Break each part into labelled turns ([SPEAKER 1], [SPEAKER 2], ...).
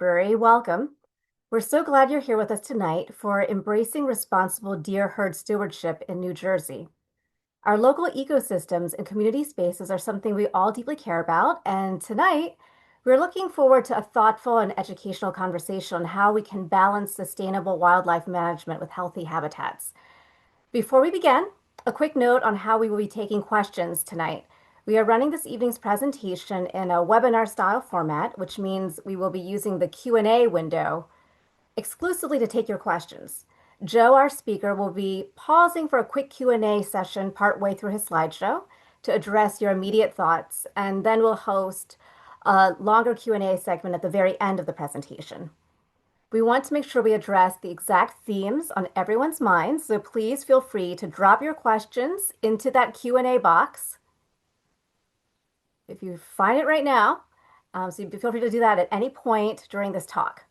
[SPEAKER 1] Very welcome. We're so glad you're here with us tonight for Embracing Responsible Deer Herd Stewardship in New Jersey. Our local ecosystems and community spaces are something we all deeply care about, and tonight we're looking forward to a thoughtful and educational conversation on how we can balance sustainable wildlife management with healthy habitats. Before we begin, a quick note on how we will be taking questions tonight. We are running this evening's presentation in a webinar style format, which means we will be using the Q&A window exclusively to take your questions. Joe, our speaker, will be pausing for a quick Q&A session partway through his slideshow to address your immediate thoughts, and then we'll host a longer Q&A segment at the very end of the presentation. We want to make sure we address the exact themes on everyone's minds, so please feel free to drop your questions into that Q&A box if you find it right now. So feel free to do that at any point during this talk.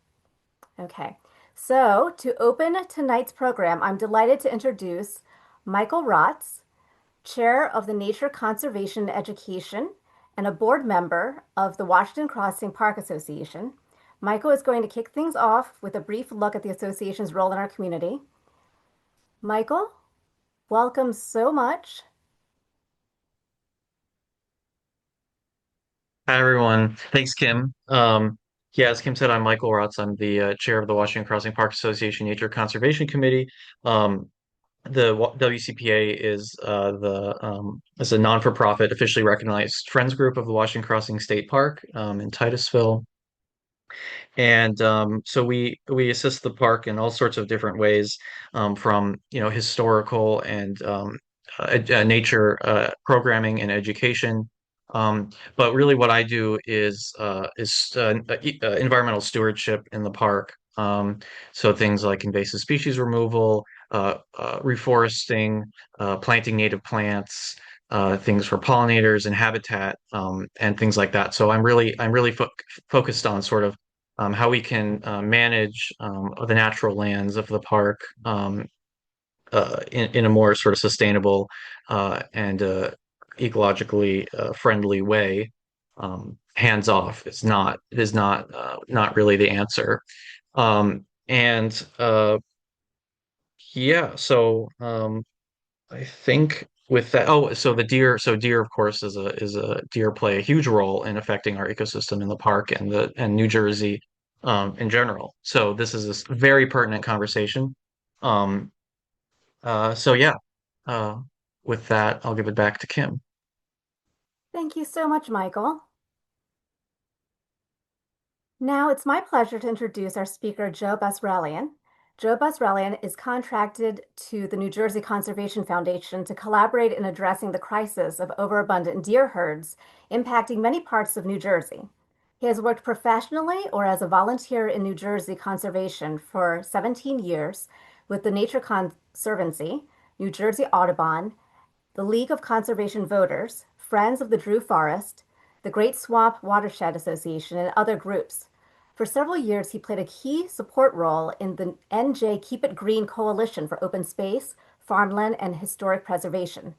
[SPEAKER 1] Okay, so to open tonight's program, I'm delighted to introduce Michael Rotz, Chair of the Nature Conservation Education and a board member of the Washington Crossing Park Association. Michael is going to kick things off with a brief look at the association's role in our community. Michael, welcome so much.
[SPEAKER 2] Hi, everyone. Thanks, Kim. Yeah, as Kim said, I'm Michael Rotz. I'm the chair of the Washington Crossing Park Association Nature Conservation Committee. The WCPA is a non-for-profit, officially recognized friends group of the Washington Crossing State Park in Titusville, and so we assist the park in all sorts of different ways, from historical and nature programming and education. But really, what I do is environmental stewardship in the park. So things like invasive species removal, reforesting, planting native plants, things for pollinators and habitat, and things like that. So I'm really focused on sort of how we can manage the natural lands of the park, in a more sort of sustainable and ecologically friendly way. Hands off is not really the answer. And yeah, so I think with that, so deer, of course, deer play a huge role in affecting our ecosystem in the park and New Jersey in general. So this is a very pertinent conversation. Um, so yeah, uh, with that, I'll give it back to Kim.
[SPEAKER 1] Thank you so much, Michael. Now it's my pleasure to introduce our speaker, Joe Basralian. Joe Basralian is contracted to the New Jersey Conservation Foundation to collaborate in addressing the crisis of overabundant deer herds impacting many parts of New Jersey. He has worked professionally or as a volunteer in New Jersey conservation for 17 years with the Nature Conservancy, New Jersey Audubon, the League of Conservation Voters, Friends of the Drew Forest, the Great Swamp Watershed Association, and other groups. For several years, he played a key support role in the NJ Keep It Green Coalition for Open Space, Farmland, and Historic Preservation.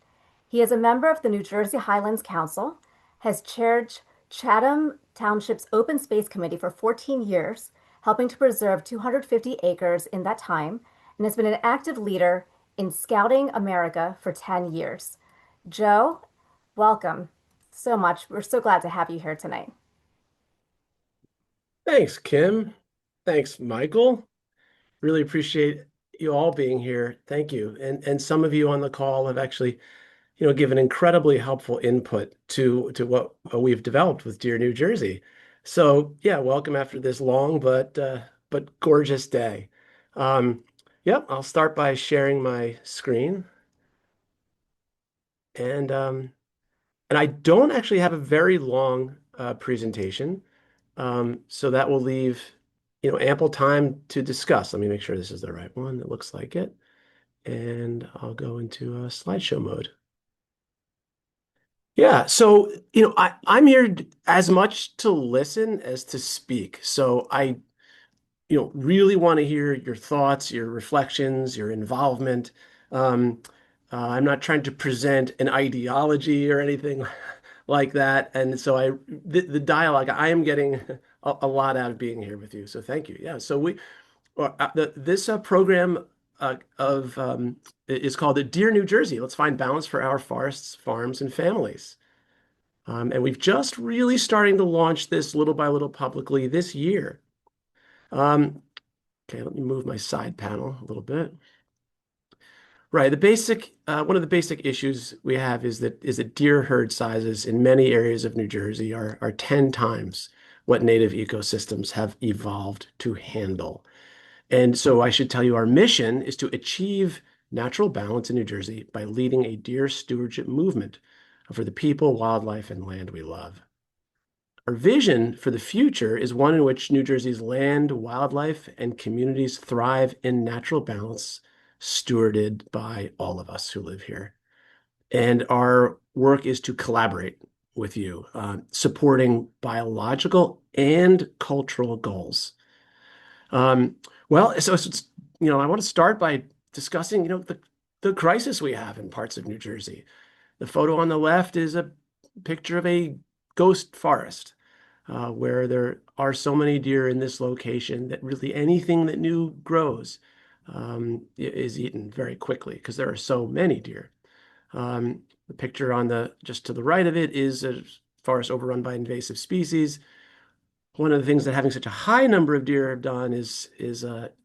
[SPEAKER 1] He is a member of the New Jersey Highlands Council, has chaired Chatham Township's Open Space Committee for 14 years, helping to preserve 250 acres in that time, and has been an active leader in Scouting America for 10 years. Joe, welcome so much. We're so glad to have you here tonight.
[SPEAKER 3] Thanks, Kim. Thanks, Michael. Really appreciate you all being here. Thank you. And some of you on the call have actually, given incredibly helpful input to what we've developed with Dear New Jersey. So yeah, welcome after this long but gorgeous day. Yep, I'll start by sharing my screen. And I don't actually have a very long presentation. So that will leave, ample time to discuss. Let me make sure this is the right one. It looks like it. And I'll go into slideshow mode. Yeah, so, I'm here as much to listen as to speak. So I, really want to hear your thoughts, your reflections, your involvement. Um, I'm not trying to present an ideology or anything like that. And so the dialogue, I am getting a lot out of being here with you. So thank you. Yeah. So this program of is called the Dear New Jersey. Let's find balance for our forests, farms, and families. And we've just really starting to launch this little by little publicly this year. Okay, let me move my side panel a little bit. Right, one of the basic issues we have is that deer herd sizes in many areas of New Jersey are 10 times what native ecosystems have evolved to handle. And so I should tell you our mission is to achieve natural balance in New Jersey by leading a deer stewardship movement for the people, wildlife, and land we love. Our vision for the future is one in which New Jersey's land, wildlife, and communities thrive in natural balance, stewarded by all of us who live here. And our work is to collaborate with you, supporting biological and cultural goals. Um, I want to start by discussing, the crisis we have in parts of New Jersey. The photo on the left is a picture of a ghost forest where there are so many deer in this location that really anything that new grows is eaten very quickly because there are so many deer. The picture just to the right of it is a forest overrun by invasive species. One of the things that having such a high number of deer have done is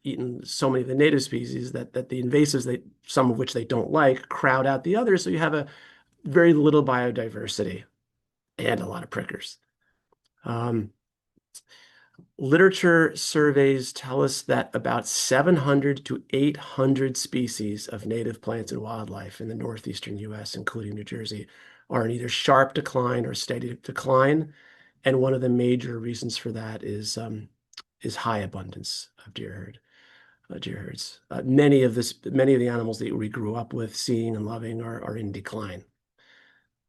[SPEAKER 3] eaten so many of the native species that the invasives, some of which they don't like, crowd out the others. So you have a very little biodiversity and a lot of prickers. Literature surveys tell us that about 700 to 800 species of native plants and wildlife in the northeastern U.S., including New Jersey, are in either sharp decline or steady decline. And one of the major reasons for that is high abundance of deer herds. Many of the animals that we grew up with, seeing and loving, are in decline.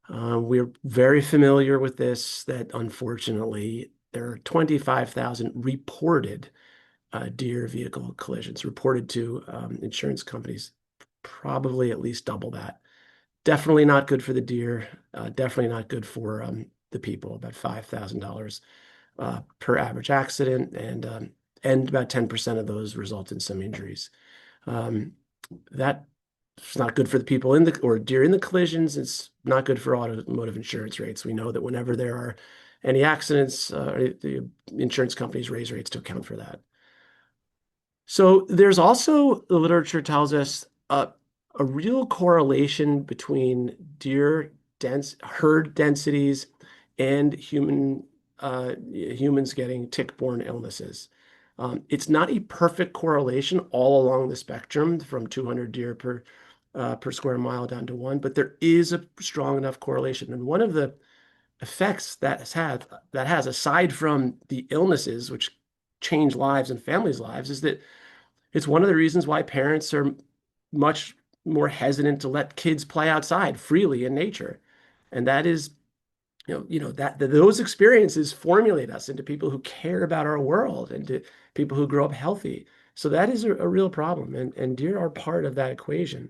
[SPEAKER 3] We're very familiar with this, that unfortunately there are 25,000 reported deer vehicle collisions reported to insurance companies, probably at least double that. Definitely not good for the deer, definitely not good for the people, about $5,000 per average accident, and about 10% of those result in some injuries. That's not good for the people or deer in the collisions. It's not good for automotive insurance rates. We know that whenever there are any accidents, the insurance companies raise rates to account for that. So there's also, the literature tells us, a real correlation between herd densities and humans getting tick-borne illnesses. It's not a perfect correlation all along the spectrum from 200 deer per square mile down to 1, but there is a strong enough correlation. And one of the effects that has, aside from the illnesses which change lives and families' lives, is that it's one of the reasons why parents are much more hesitant to let kids play outside freely in nature. And that is, that those experiences formulate us into people who care about our world and to people who grow up healthy. So that is a real problem, and deer are part of that equation.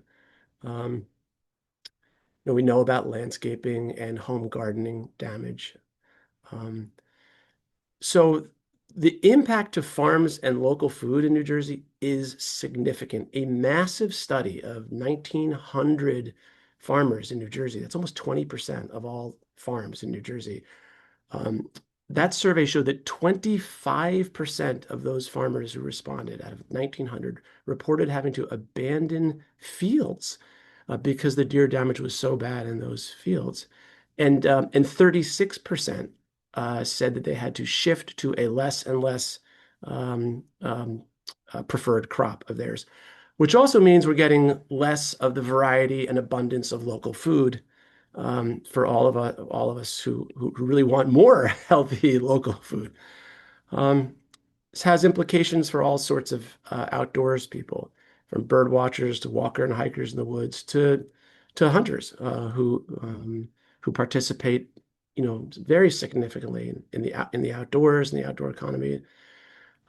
[SPEAKER 3] We know about landscaping and home gardening damage. So the impact to farms and local food in New Jersey is significant. A massive study of 1,900 farmers in New Jersey, that's almost 20% of all farms in New Jersey. That survey showed that 25% of those farmers who responded out of 1,900 reported having to abandon fields because the deer damage was so bad in those fields. And 36% said that they had to shift to a less and less preferred crop of theirs, which also means we're getting less of the variety and abundance of local food for all of us who really want more healthy local food. This has implications for all sorts of outdoors people, from bird watchers to walker and hikers in the woods to hunters who participate, very significantly in the outdoors and the outdoor economy.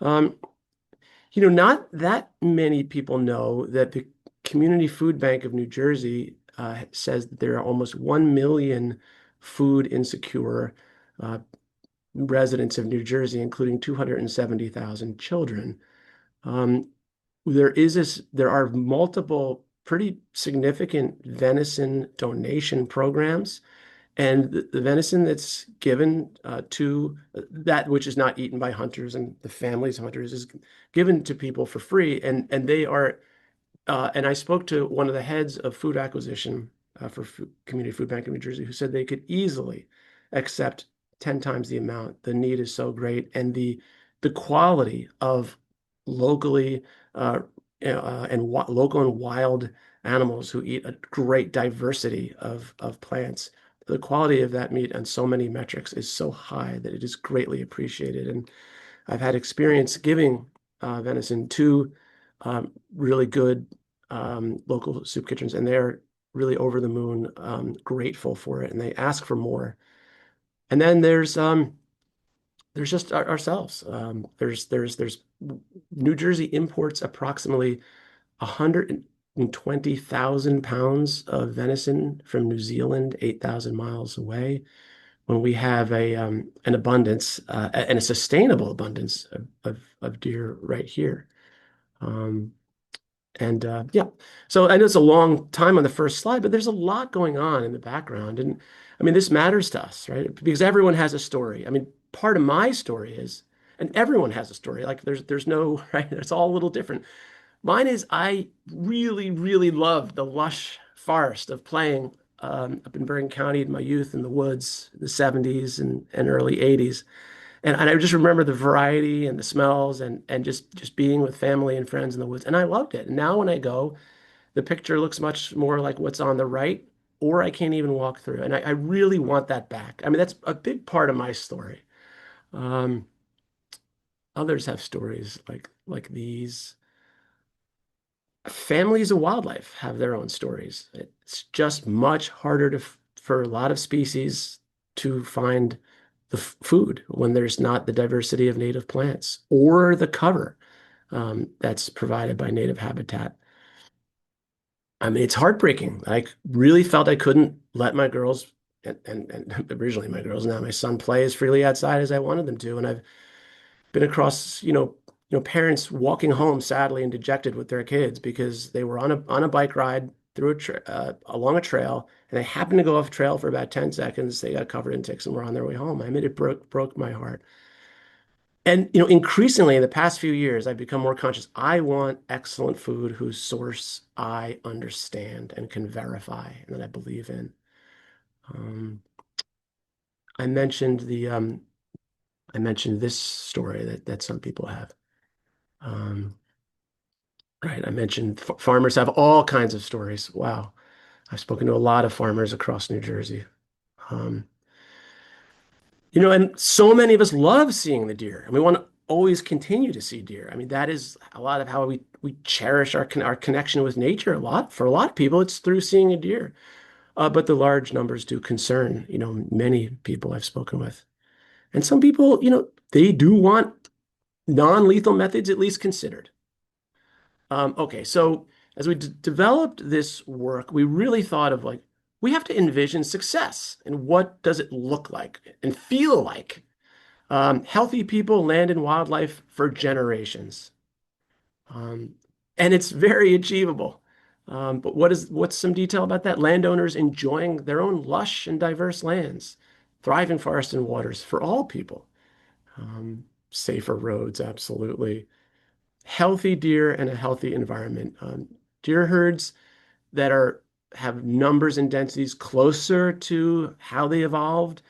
[SPEAKER 3] Not that many people know that the Community Food Bank of New Jersey says that there are almost 1 million food insecure residents of New Jersey, including 270,000 children. Um, there are multiple pretty significant venison donation programs, and the venison that's given to that which is not eaten by hunters and the families of hunters is given to people for free, and they are and I spoke to one of the heads of food acquisition for Community Food Bank of New Jersey, who said they could easily accept 10 times the amount. The need is so great, and the quality of locally local and wild animals who eat a great diversity of plants. The quality of that meat on so many metrics is so high that it is greatly appreciated. And I've had experience giving venison to really good local soup kitchens, and they're really over the moon grateful for it, and they ask for more. And then there's just ourselves. There's New Jersey imports approximately 120,000 pounds of venison from New Zealand, 8,000 miles away. When we have an abundance and a sustainable abundance of deer right here. Um, and yeah, so I know it's a long time on the first slide, but there's a lot going on in the background. And I mean, this matters to us, right? Because everyone has a story. I mean, part of my story is, and everyone has a story. Like there's no, right? It's all a little different. Mine is I really, really loved the lush forest of playing up in Bergen County in my youth in the woods, the 70s and early 80s. And I just remember the variety and the smells and just being with family and friends in the woods. And I loved it. And now when I go, the picture looks much more like what's on the right, or I can't even walk through. And I really want that back. I mean, that's a big part of my story. Um, Others have stories like these. Families of wildlife have their own stories. It's just much harder for a lot of species to find the food when there's not the diversity of native plants or the cover that's provided by native habitat. I mean, it's heartbreaking. I really felt I couldn't let my girls, and originally my girls, now my son, play as freely outside as I wanted them to. And I've been across, parents walking home sadly and dejected with their kids because they were on a bike ride through along a trail, and they happened to go off trail for about 10 seconds. They got covered in ticks and were on their way home. I mean, it broke my heart. And increasingly in the past few years, I've become more conscious. I want excellent food whose source I understand and can verify and that I believe in. Um, I mentioned this story that some people have. Um, right. I mentioned farmers have all kinds of stories. Wow. I've spoken to a lot of farmers across New Jersey. Um, and so many of us love seeing the deer, and we want to always continue to see deer. I mean, that is a lot of how we cherish our connection with nature. For a lot of people, it's through seeing a deer. But the large numbers do concern, many people I've spoken with. And some people, they do want non-lethal methods at least considered. Okay, so as we developed this work, we really thought of we have to envision success and what does it look like and feel like. Healthy people, land and wildlife for generations. Um, and it's very achievable. But what's some detail about that? Landowners enjoying their own lush and diverse lands, thriving forests and waters for all people. Safer roads, absolutely. Healthy deer and a healthy environment. Deer herds that have numbers and densities closer to how they evolved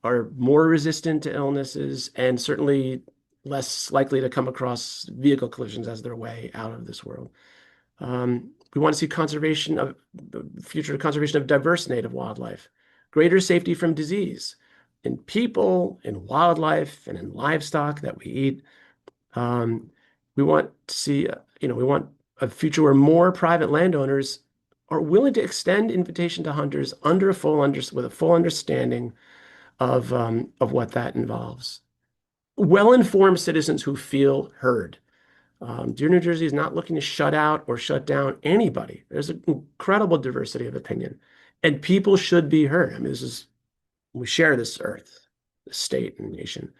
[SPEAKER 3] are more resistant to illnesses and certainly less likely to come across vehicle collisions as their way out of this world. We want to see future conservation of diverse native wildlife, greater safety from disease in people, in wildlife, and in livestock that we eat. We want to see, we want a future where more private landowners are willing to extend invitation to hunters with a full understanding of what that involves. Well-informed citizens who feel heard. Dear New Jersey is not looking to shut out or shut down anybody. There's an incredible diversity of opinion, and people should be heard. I mean, we share this earth. the state and nation.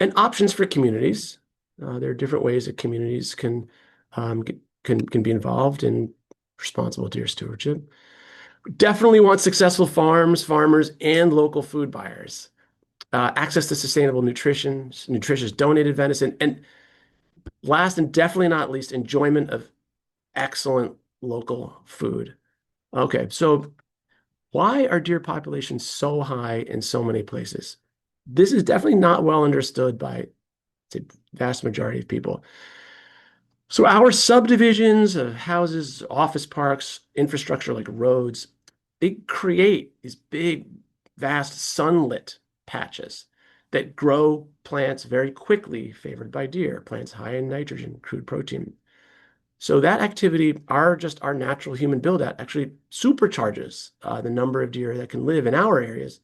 [SPEAKER 3] And options for communities. There are different ways that communities can be involved in responsible deer stewardship. Definitely want successful farms, farmers, and local food buyers. Access to sustainable nutrition, nutritious donated venison, and last and definitely not least, enjoyment of excellent local food. Okay, so why are deer populations so high in so many places? This is definitely not well understood by the vast majority of people. So our subdivisions of houses, office parks, infrastructure like roads, they create these big, vast sunlit patches that grow plants very quickly favored by deer, plants high in nitrogen, crude protein. So that activity, our natural human build-out actually supercharges the number of deer that can live in our areas.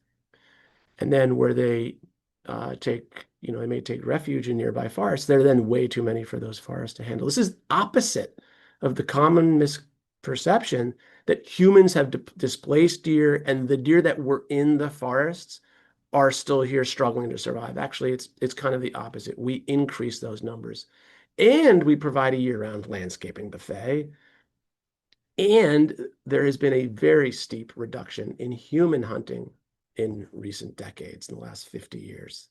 [SPEAKER 3] And then where they they may take refuge in nearby forests, there are then way too many for those forests to handle. This is opposite of the common misperception that humans have displaced deer and the deer that were in the forests are still here struggling to survive. Actually, it's kind of the opposite. We increase those numbers. And we provide a year-round landscaping buffet. And there has been a very steep reduction in human hunting in recent decades, in the last 50 years.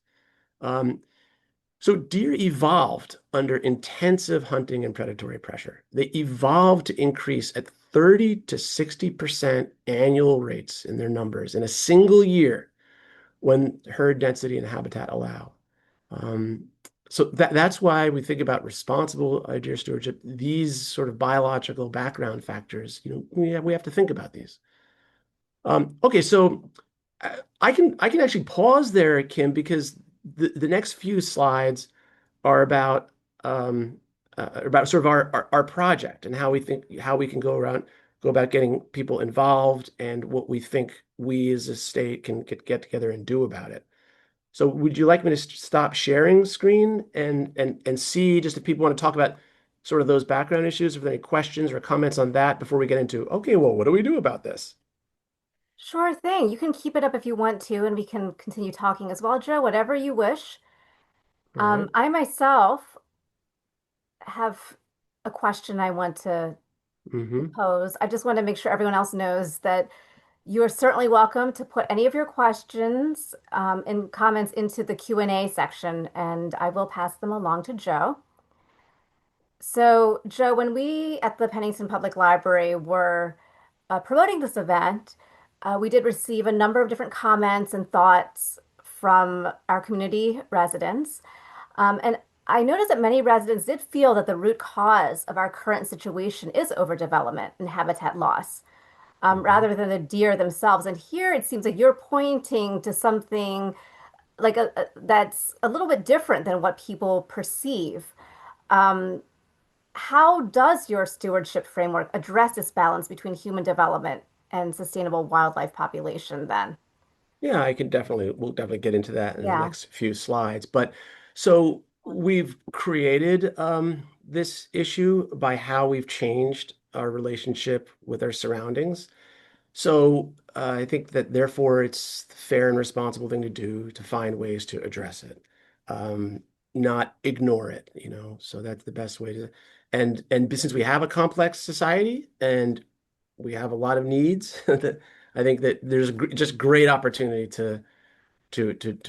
[SPEAKER 3] So deer evolved under intensive hunting and predatory pressure. They evolved to increase at 30 to 60% annual rates in their numbers in a single year when herd density and habitat allow. Um, so that's why we think about responsible deer stewardship. These sort of biological background factors, we have to think about these. Okay, so I can actually pause there, Kim, because the next few slides are about sort of our project and how we can go about getting people involved and what we think we as a state can get together and do about it. So would you like me to stop sharing screen and see just if people want to talk about sort of those background issues, if there are any questions or comments on that before we get into, okay, well, what do we do about this?
[SPEAKER 1] Sure thing. You can keep it up if you want to, and we can continue talking as well, Joe, whatever you wish.
[SPEAKER 3] All right.
[SPEAKER 1] I myself have a question I want to
[SPEAKER 3] Mm-hmm.
[SPEAKER 1] pose. I just want to make sure everyone else knows that you are certainly welcome to put any of your questions and comments into the Q&A section, and I will pass them along to Joe. So, Joe, when we at the Pennington Public Library were promoting this event, we did receive a number of different comments and thoughts from our community residents. And I noticed that many residents did feel that the root cause of our current situation is overdevelopment and habitat loss,
[SPEAKER 3] Mm-hmm.
[SPEAKER 1] rather than the deer themselves. And here it seems like you're pointing to something like that's a little bit different than what people perceive. Um, how does your stewardship framework address this balance between human development and sustainable wildlife population then?
[SPEAKER 3] Yeah, we'll definitely get into that in the
[SPEAKER 1] Yeah.
[SPEAKER 3] next few slides. But so we've created this issue by how we've changed our relationship with our surroundings. So I think that therefore it's the fair and responsible thing to do to find ways to address it, um, not ignore it, So that's the best way to. And since we have a complex society and we have a lot of needs, that I think that there's just great opportunity to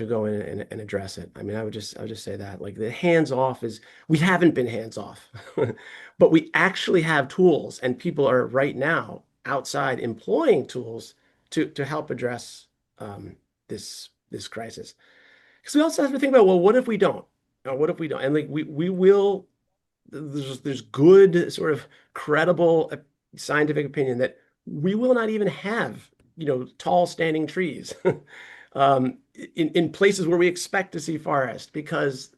[SPEAKER 3] go in and address it. I mean, I would just say that like the hands off is we haven't been hands off, but we actually have tools, and people are right now outside employing tools to help address this crisis. Because we also have to think about, well, what if we don't? What if we don't? And like we will. There's good sort of credible scientific opinion that we will not even have tall standing trees in places where we expect to see forest because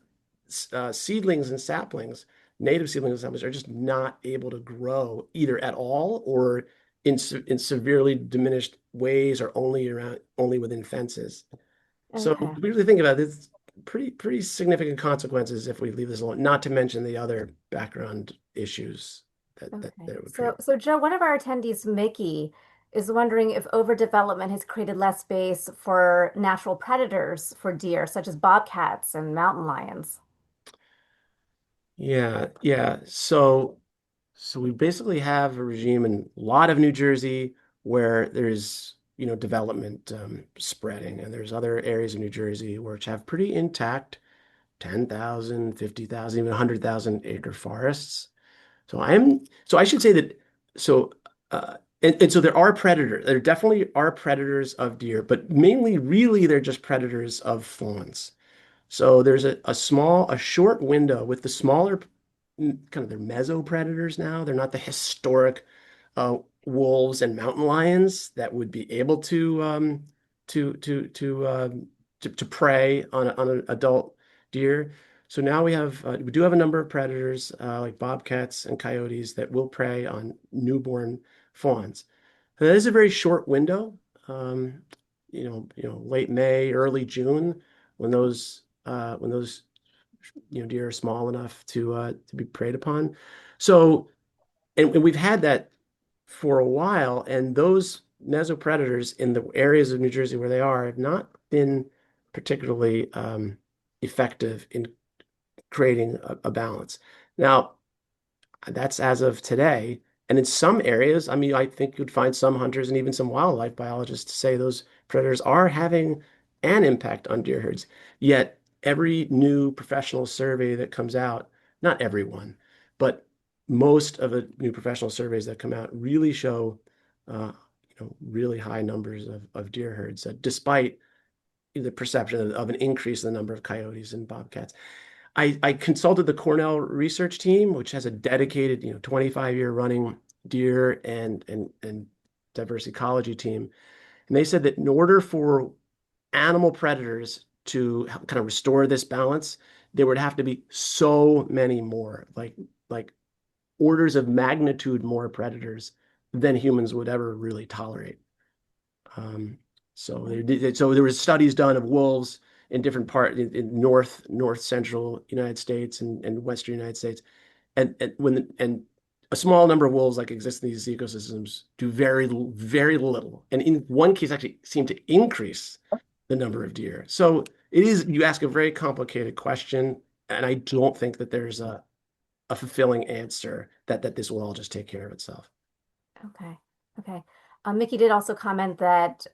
[SPEAKER 3] seedlings and saplings, native seedlings and saplings, are just not able to grow either at all or in severely diminished ways or only within fences. So
[SPEAKER 1] Okay.
[SPEAKER 3] we really think about this, pretty significant consequences if we leave this alone, not to mention the other background issues that
[SPEAKER 1] Okay.
[SPEAKER 3] would
[SPEAKER 1] So,
[SPEAKER 3] create.
[SPEAKER 1] so Joe, one of our attendees, Mickey, is wondering if overdevelopment has created less space for natural predators for deer, such as bobcats and mountain lions.
[SPEAKER 3] Yeah, yeah. So we basically have a regime in a lot of New Jersey where there's, development spreading, and there's other areas of New Jersey which have pretty intact 10,000, 50,000, even 100,000 acre forests. So I should say that, so, and so there are predators. There definitely are predators of deer, but mainly, really, they're just predators of fawns. So there's a short window with the smaller, kind of their meso predators now. They're not the historic wolves and mountain lions that would be able to to to to prey on an adult deer. So now we do have a number of predators like bobcats and coyotes that will prey on newborn fawns. And that is a very short window. Um, late May, early June, when those deer are small enough to be preyed upon. So, and we've had that for a while, and those mesopredators in the areas of New Jersey where they are have not been particularly effective in creating a balance. Now, that's as of today. And in some areas, I mean, I think you'd find some hunters and even some wildlife biologists to say those predators are having an impact on deer herds. Yet every new professional survey that comes out, not everyone, but most of the new professional surveys that come out really show, really high numbers of deer herds, despite the perception of an increase in the number of coyotes and bobcats. I consulted the Cornell research team, which has a dedicated, 25-year running deer and diverse ecology team. And they said that in order for animal predators to kind of restore this balance, there would have to be so many more, like orders of magnitude more predators than humans would ever really tolerate. Um, so there was studies done of wolves in different in north central United States and western United States, and a small number of wolves like exist in these ecosystems do very little, and in one case actually seem to increase the number of deer. So you ask a very complicated question, and I don't think that there's a fulfilling answer that this will all just take care of itself.
[SPEAKER 1] Okay. Okay. Mickey did also comment that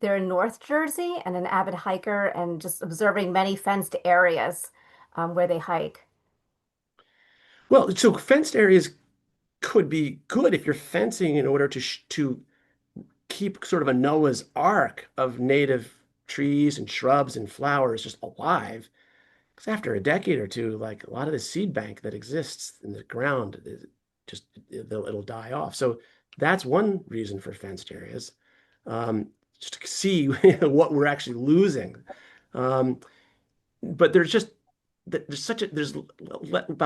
[SPEAKER 1] they're in North Jersey and an avid hiker and just observing many fenced areas where they hike.
[SPEAKER 3] Well, so fenced areas could be good if you're fencing in order to keep sort of a Noah's Ark of native trees and shrubs and flowers just alive. Because after a decade or two, like a lot of the seed bank that exists in the ground, it'll die off. So that's one reason for fenced areas, just to see what we're actually losing. Um, but there's about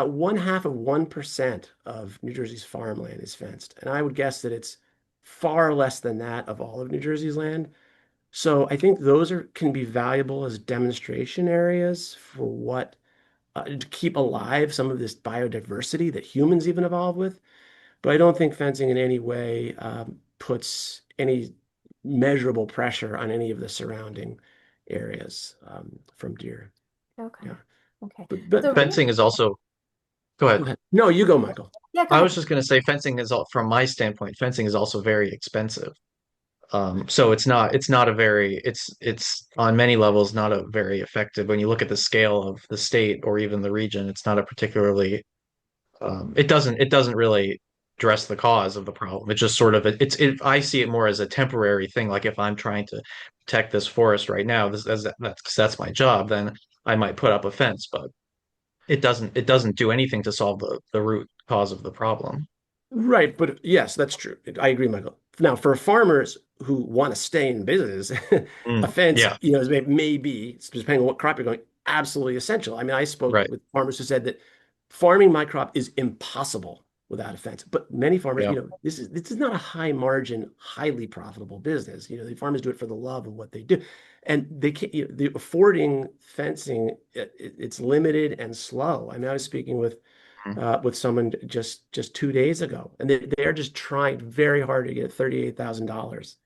[SPEAKER 3] 1/2 of 1% of New Jersey's farmland is fenced, and I would guess that it's far less than that of all of New Jersey's land. So I think those can be valuable as demonstration areas for what to keep alive some of this biodiversity that humans even evolved with. But I don't think fencing in any way puts any measurable pressure on any of the surrounding areas from deer.
[SPEAKER 1] Okay.
[SPEAKER 3] Yeah.
[SPEAKER 1] Okay.
[SPEAKER 3] But
[SPEAKER 1] So,
[SPEAKER 2] Fencing is also, go
[SPEAKER 3] go
[SPEAKER 2] ahead.
[SPEAKER 3] ahead. No, you go, Michael.
[SPEAKER 1] yeah, go
[SPEAKER 2] I
[SPEAKER 1] ahead.
[SPEAKER 2] was just going to say fencing is all, from my standpoint, fencing is also very expensive. So it's not a very it's on many levels not a very effective when you look at the scale of the state or even the region, it's not a particularly it doesn't really address the cause of the problem. It's just sort of I see it more as a temporary thing. Like if I'm trying to protect this forest right now, that's my job, then I might put up a fence, but it doesn't do anything to solve the root cause of the problem.
[SPEAKER 3] Right, but yes, that's true. I agree, Michael. Now, for farmers who want to stay in business, a fence,
[SPEAKER 2] Yeah,
[SPEAKER 3] may be, depending on what crop you're going, absolutely essential. I mean, I spoke
[SPEAKER 2] right.
[SPEAKER 3] with farmers who said that farming my crop is impossible without a fence. But many farmers,
[SPEAKER 2] Yeah.
[SPEAKER 3] this is not a high margin, highly profitable business. The farmers do it for the love of what they do, and they can't. The affording fencing, it's limited and slow. I mean, I was speaking with
[SPEAKER 2] Mhm.
[SPEAKER 3] with someone just 2 days ago, and they're just trying very hard to get $38,000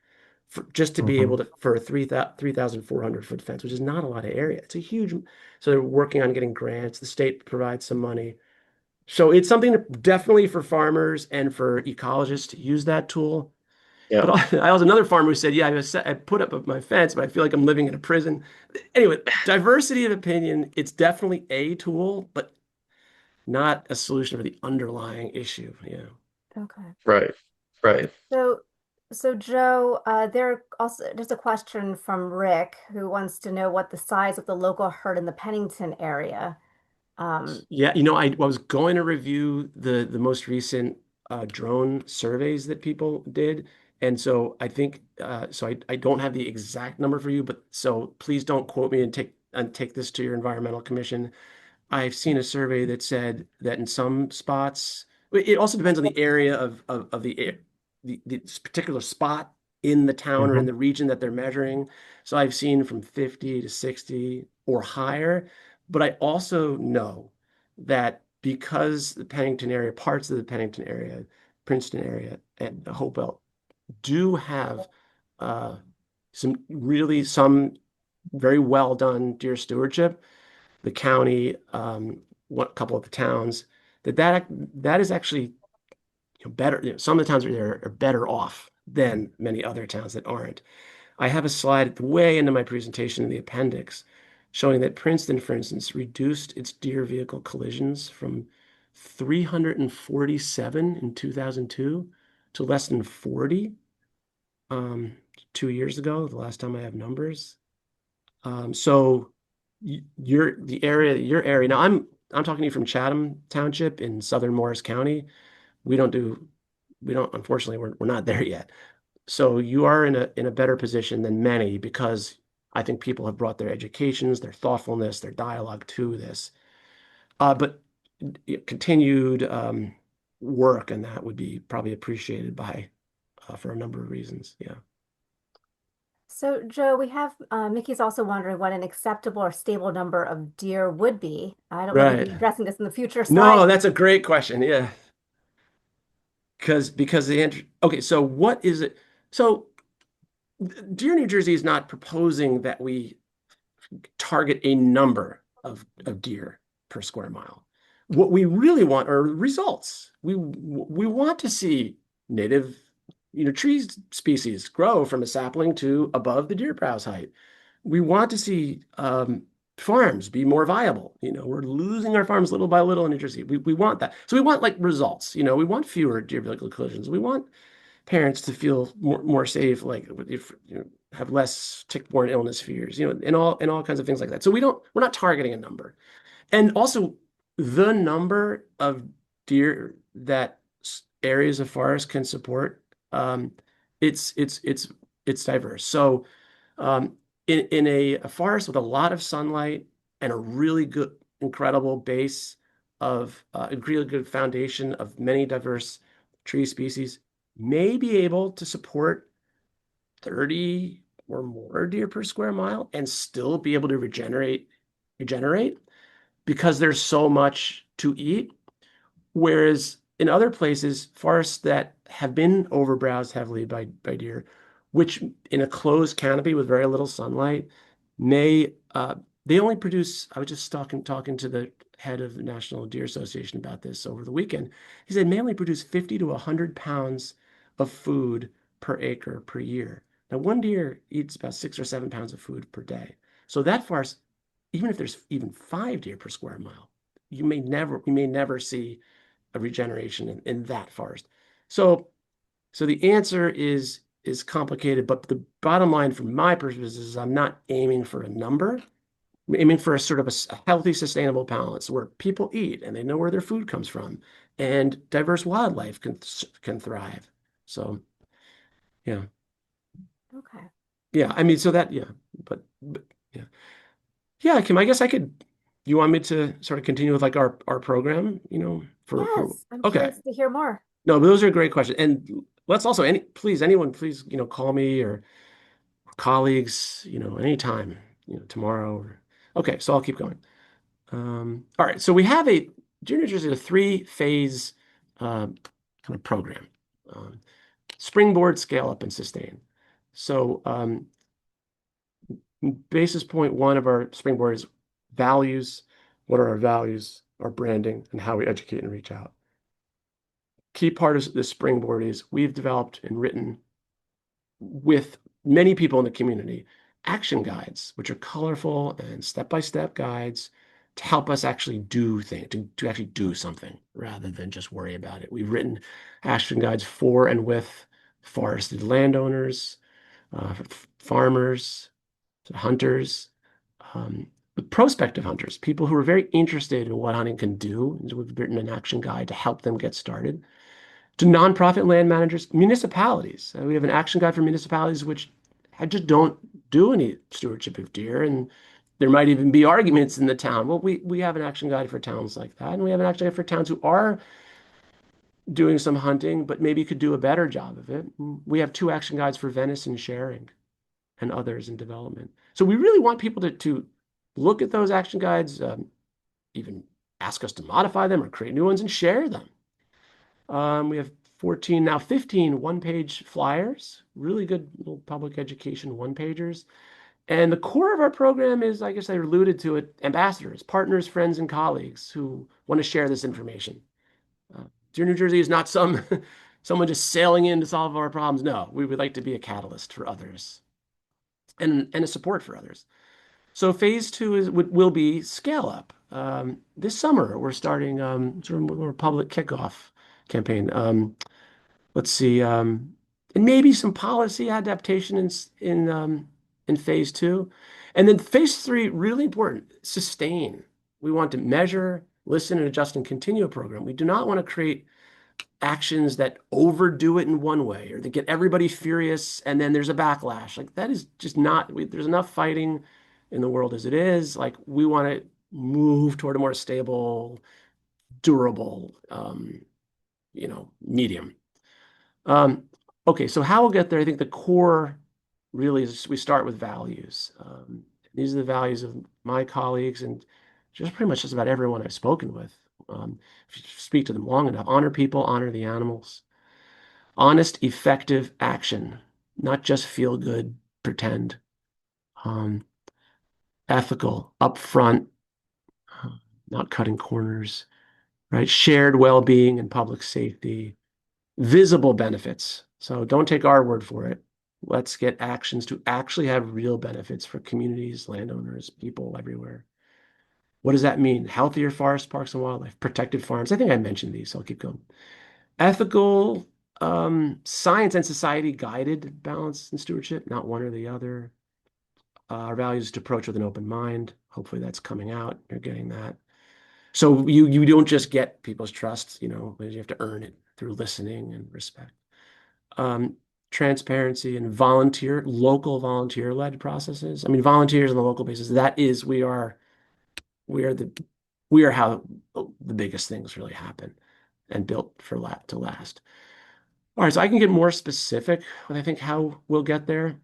[SPEAKER 3] for just to be able
[SPEAKER 2] Mhm.
[SPEAKER 3] to for a 3,400 foot fence, which is not a lot of area. It's a huge. So they're working on getting grants. The state provides some money. So it's something definitely for farmers and for ecologists to use that tool.
[SPEAKER 2] Yeah.
[SPEAKER 3] But I was another farmer who said, "Yeah, I put up my fence, but I feel like I'm living in a prison." Anyway, diversity of opinion, it's definitely a tool, but not a solution for the underlying issue. Yeah.
[SPEAKER 1] Okay.
[SPEAKER 2] Right. Right.
[SPEAKER 1] So, so Joe, there's a question from Rick who wants to know what the size of the local herd in the Pennington area. Um,
[SPEAKER 3] Yeah, I was going to review the most recent drone surveys that people did, and so I think I don't have the exact number for you, but so please don't quote me and take this to your environmental commission. I've seen a survey that said that in some spots, it also depends on the area of the particular spot in the town or in
[SPEAKER 2] Mhm.
[SPEAKER 3] the region that they're measuring. So I've seen from 50 to 60 or higher. But I also know that because the Pennington area, parts of the Pennington area, Princeton area, and the Hopewell do have uh, some very well done deer stewardship, the county, what couple of the towns, that is actually better. Some of the towns are better off than many other towns that aren't. I have a slide at the way into my presentation in the appendix showing that Princeton, for instance, reduced its deer vehicle collisions from 347 in 2002 to less than 40 um, 2 years ago, the last time I have numbers. So your area. Now I'm talking to you from Chatham Township in southern Morris County. We don't do, we don't, unfortunately, we're not there yet. So you are in a better position than many because I think people have brought their educations, their thoughtfulness, their dialogue to this. But continued work and that would be probably appreciated by for a number of reasons. Yeah.
[SPEAKER 1] so Joe, we have Mickey's also wondering what an acceptable or stable number of deer would be. I don't know if you'll
[SPEAKER 3] Right.
[SPEAKER 1] be addressing this in the future slide.
[SPEAKER 3] No, that's a great question. Yeah. Because the answer, okay, so what is it? So Dear New Jersey is not proposing that we target a number of deer per square mile. What we really want are results. We want to see native, tree species grow from a sapling to above the deer browse height. We want to see farms be more viable. We're losing our farms little by little in New Jersey. We want that. So we want like results. We want fewer deer vehicle collisions. We want parents to feel more safe, like if have less tick-borne illness fears, and all kinds of things like that. So we're not targeting a number. And also the number of deer that areas of forest can support, it's diverse. So in a forest with a lot of sunlight and a really good, incredible base of a really good foundation of many diverse tree species, may be able to support 30 or more deer per square mile and still be able to regenerate because there's so much to eat. Whereas in other places, forests that have been overbrowsed heavily by deer, which in a closed canopy with very little sunlight, may they only produce. I was just talking to the head of the National Deer Association about this over the weekend. He said may only produce 50 to 100 pounds of food per acre per year. Now, one deer eats about 6 or 7 pounds of food per day. So that forest, even if there's even 5 deer per square mile, you may never see a regeneration in that forest. So the answer is complicated, but the bottom line from my perspective is I'm not aiming for a number. I'm aiming for a sort of a healthy, sustainable balance where people eat and they know where their food comes from, and diverse wildlife can thrive. So yeah,
[SPEAKER 1] Okay.
[SPEAKER 3] yeah. I mean, so that yeah, but yeah, yeah. Kim, I guess I could. You want me to sort of continue with like our program? For
[SPEAKER 1] Yes, I'm
[SPEAKER 3] okay.
[SPEAKER 1] curious to hear more.
[SPEAKER 3] No, but those are great questions. And let's also anyone please, call me or colleagues, anytime, tomorrow or okay, so I'll keep going. All right. So we have Deer New Jersey is a three-phase kind of program. Springboard, scale up, and sustain. So basis point one of our springboard is values. What are our values, our branding, and how we educate and reach out. Key part of this springboard is we've developed and written with many people in the community action guides, which are colorful and step-by-step guides to help us actually do things, to actually do something rather than just worry about it. We've written action guides for and with forested landowners, farmers, hunters, prospective hunters, people who are very interested in what hunting can do. We've written an action guide to help them get started. To nonprofit land managers, municipalities. We have an action guide for municipalities which just don't do any stewardship of deer, and there might even be arguments in the town. Well, we have an action guide for towns like that, and we have an action guide for towns who are doing some hunting, but maybe could do a better job of it. We have 2 action guides for venison sharing and others in development. So we really want people to look at those action guides, even ask us to modify them or create new ones and share them. We have 14, now 15 one-page flyers, really good little public education one-pagers. And the core of our program is, I guess I alluded to it, ambassadors, partners, friends, and colleagues who want to share this information. Dear New Jersey is not someone just sailing in to solve our problems. No, we would like to be a catalyst for others and a support for others. So phase 2 will be scale up. This summer, we're starting sort of more public kickoff campaign. Let's see, and maybe some policy adaptation in phase 2. And then phase 3, really important, sustain. We want to measure, listen, and adjust and continue a program. We do not want to create actions that overdo it in one way or that get everybody furious and then there's a backlash. Like that is just not, there's enough fighting in the world as it is. Like we want to move toward a more stable, durable, medium. Okay, so how we'll get there, I think the core really is we start with values. These are the values of my colleagues and just pretty much just about everyone I've spoken with. If you speak to them long enough, honor people, honor the animals. Honest, effective action, not just feel good, pretend. Ethical, upfront, not cutting corners, right? Shared well-being and public safety. Visible benefits. So don't take our word for it. Let's get actions to actually have real benefits for communities, landowners, people everywhere. What does that mean? Healthier forests, parks, and wildlife, protected farms. I think I mentioned these, so I'll keep going. Ethical, science and society guided balance and stewardship, not one or the other. Our values is to approach with an open mind. Hopefully that's coming out. You're getting that. So you don't just get people's trust, you have to earn it through listening and respect. Transparency and local volunteer-led processes. I mean, volunteers on the local basis, that is, we are how the biggest things really happen and built to last. All right, so I can get more specific with, I think, how we'll get there.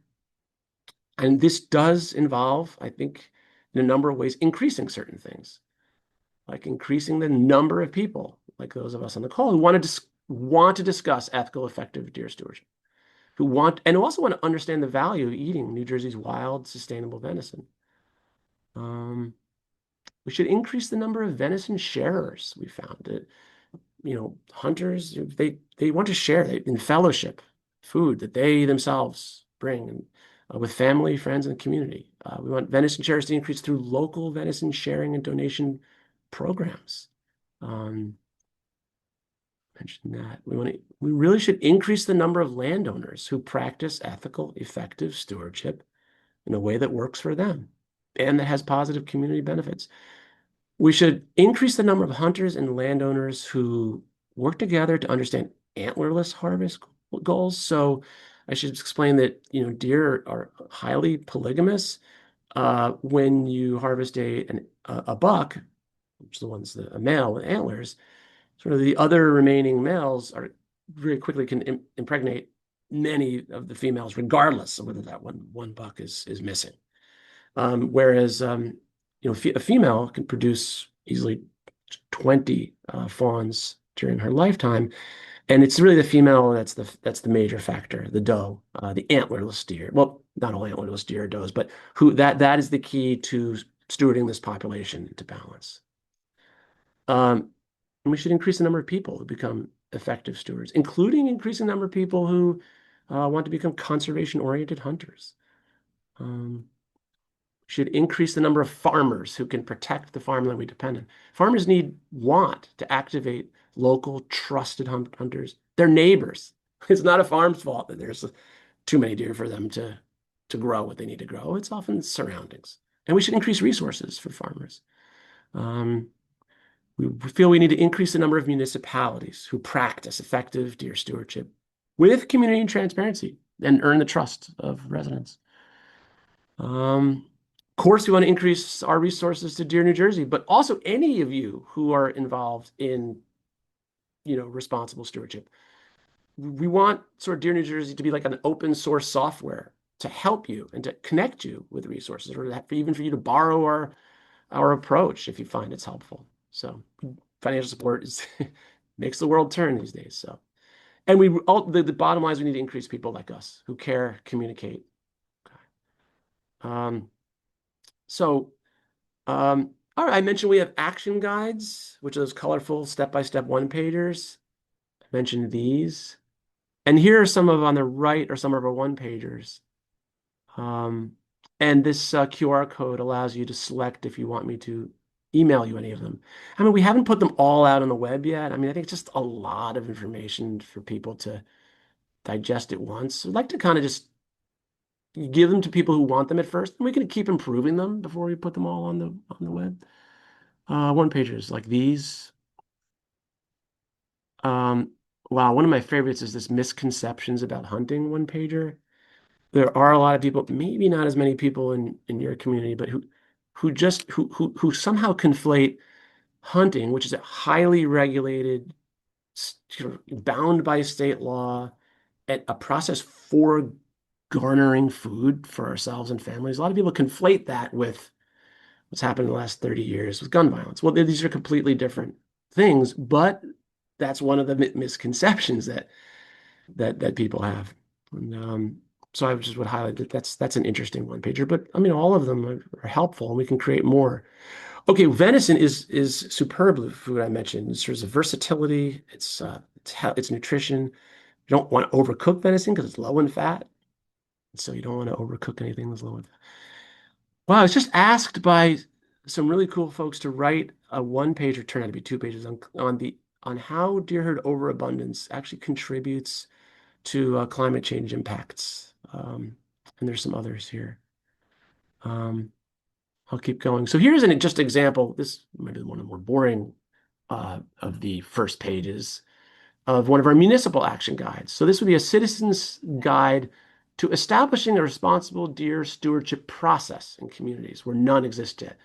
[SPEAKER 3] And this does involve, I think, in a number of ways, increasing certain things, like increasing the number of people, like those of us on the call, who want to discuss ethical, effective deer stewardship, who also want to understand the value of eating New Jersey's wild, sustainable venison. We should increase the number of venison sharers. We found it. Hunters, they want to share in fellowship food that they themselves bring with family, friends, and community. We want venison sharers to increase through local venison sharing and donation programs. Mentioned that. We really should increase the number of landowners who practice ethical, effective stewardship in a way that works for them and that has positive community benefits. We should increase the number of hunters and landowners who work together to understand antlerless harvest goals. So I should explain that, deer are highly polygamous. When you harvest a buck, which is a male with antlers, sort of the other remaining males are very quickly can impregnate many of the females, regardless of whether that one buck is missing. Whereas a female can produce easily 20 fawns during her lifetime. And it's really the female that's the major factor, the doe, the antlerless deer. Well, not all antlerless deer are does, but that is the key to stewarding this population into balance. And we should increase the number of people who become effective stewards, including increasing the number of people who want to become conservation-oriented hunters. Should increase the number of farmers who can protect the farmland we depend on. Farmers want to activate local trusted hunters, their neighbors. It's not a farm's fault that there's too many deer for them to grow what they need to grow. It's often surroundings. And we should increase resources for farmers. We feel we need to increase the number of municipalities who practice effective deer stewardship with community and transparency and earn the trust of residents. Of course, we want to increase our resources to Deer New Jersey, but also any of you who are involved in, responsible stewardship. We want sort of Deer New Jersey to be like an open source software to help you and to connect you with resources, or even for you to borrow our approach if you find it's helpful. So financial support makes the world turn these days. So, and the bottom line is we need to increase people like us who care, communicate. Okay. All right, I mentioned we have action guides, which are those colorful step-by-step one-pagers. I mentioned these. And here are some on the right are some of our one-pagers. And this QR code allows you to select if you want me to email you any of them. I mean, we haven't put them all out on the web yet. I mean, I think it's just a lot of information for people to digest at once. I'd like to kind of just give them to people who want them at first, and we can keep improving them before we put them all on the web. One-pagers like these. Wow, one of my favorites is this misconceptions about hunting one-pager. There are a lot of people, maybe not as many people in your community, but who somehow conflate hunting, which is a highly regulated, bound by state law, at a process for garnering food for ourselves and families. A lot of people conflate that with what's happened in the last 30 years with gun violence. Well, these are completely different things, but that's one of the misconceptions that people have. And so I just would highlight that that's an interesting one-pager, but I mean, all of them are helpful and we can create more. Okay, venison is superb food. I mentioned there's a versatility. It's nutrition. You don't want to overcook venison because it's low in fat. So you don't want to overcook anything that's low in fat. Wow, I was just asked by some really cool folks to write a one-pager, turned out to be 2 pages, on how deer herd overabundance actually contributes to climate change impacts. And there's some others here. I'll keep going. So here's just example. This might be one of the more boring of the first pages of one of our municipal action guides. So this would be a citizen's guide to establishing a responsible deer stewardship process in communities where none exist yet.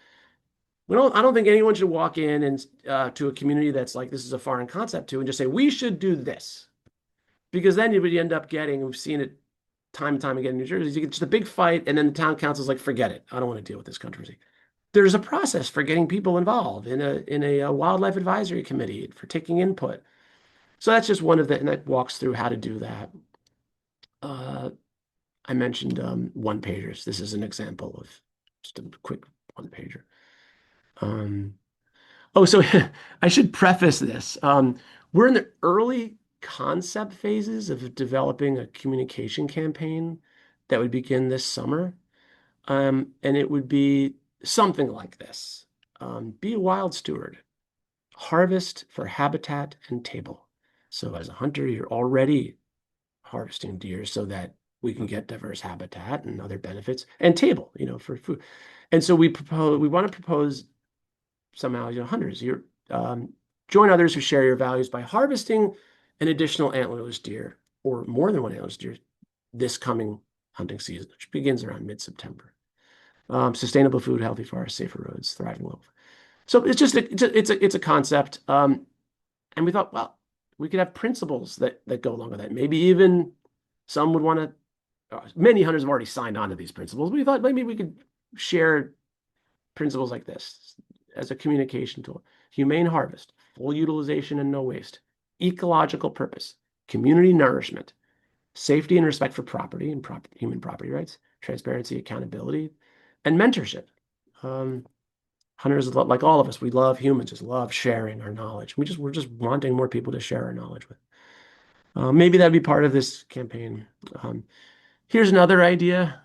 [SPEAKER 3] I don't think anyone should walk in and to a community that's like, this is a foreign concept to, and just say, we should do this. Because then you would end up getting, we've seen it time and time again in New Jersey, you get just a big fight, and then the town council's like, forget it. I don't want to deal with this controversy. There's a process for getting people involved in a wildlife advisory committee for taking input. So that's just one of and that walks through how to do that. I mentioned one-pagers. This is an example of just a quick one-pager. So I should preface this. We're in the early concept phases of developing a communication campaign that would begin this summer. And it would be something like this. Be a wild steward. Harvest for habitat and table. So as a hunter, you're already harvesting deer so that we can get diverse habitat and other benefits, and table, for food. And so we want to propose somehow, hunters, join others who share your values by harvesting an additional antlerless deer or more than one antlerless deer this coming hunting season, which begins around mid-September. Sustainable food, healthy forests, safer roads, thriving wildlife. So it's a concept. And we thought, well, we could have principles that go along with that. Maybe even some would want to, many hunters have already signed on to these principles. We thought maybe we could share principles like this as a communication tool. humane harvest, full utilization and no waste, ecological purpose, community nourishment, safety and respect for property and human property rights, transparency, accountability, and mentorship. Hunters, like all of us, we love humans, just love sharing our knowledge. We're just wanting more people to share our knowledge with. Maybe that'd be part of this campaign. Here's another idea.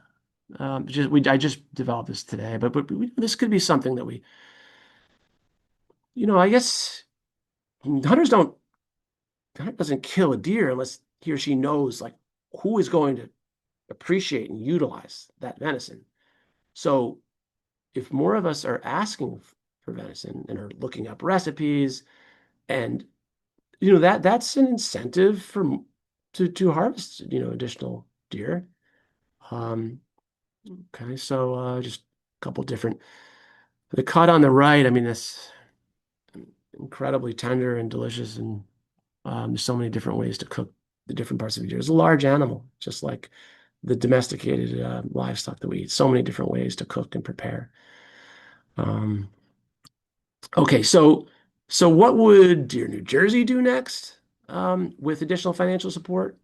[SPEAKER 3] I just developed this today, but this could be something that I guess hunter doesn't kill a deer unless he or she knows like who is going to appreciate and utilize that venison. So if more of us are asking for venison and are looking up recipes, and that's an incentive to harvest additional deer. Okay, so just a couple different. The cut on the right, I mean, that's incredibly tender and delicious, and there's so many different ways to cook the different parts of the deer. It's a large animal, just like the domesticated livestock that we eat. So many different ways to cook and prepare. Okay, so what would Deer New Jersey do next with additional financial support?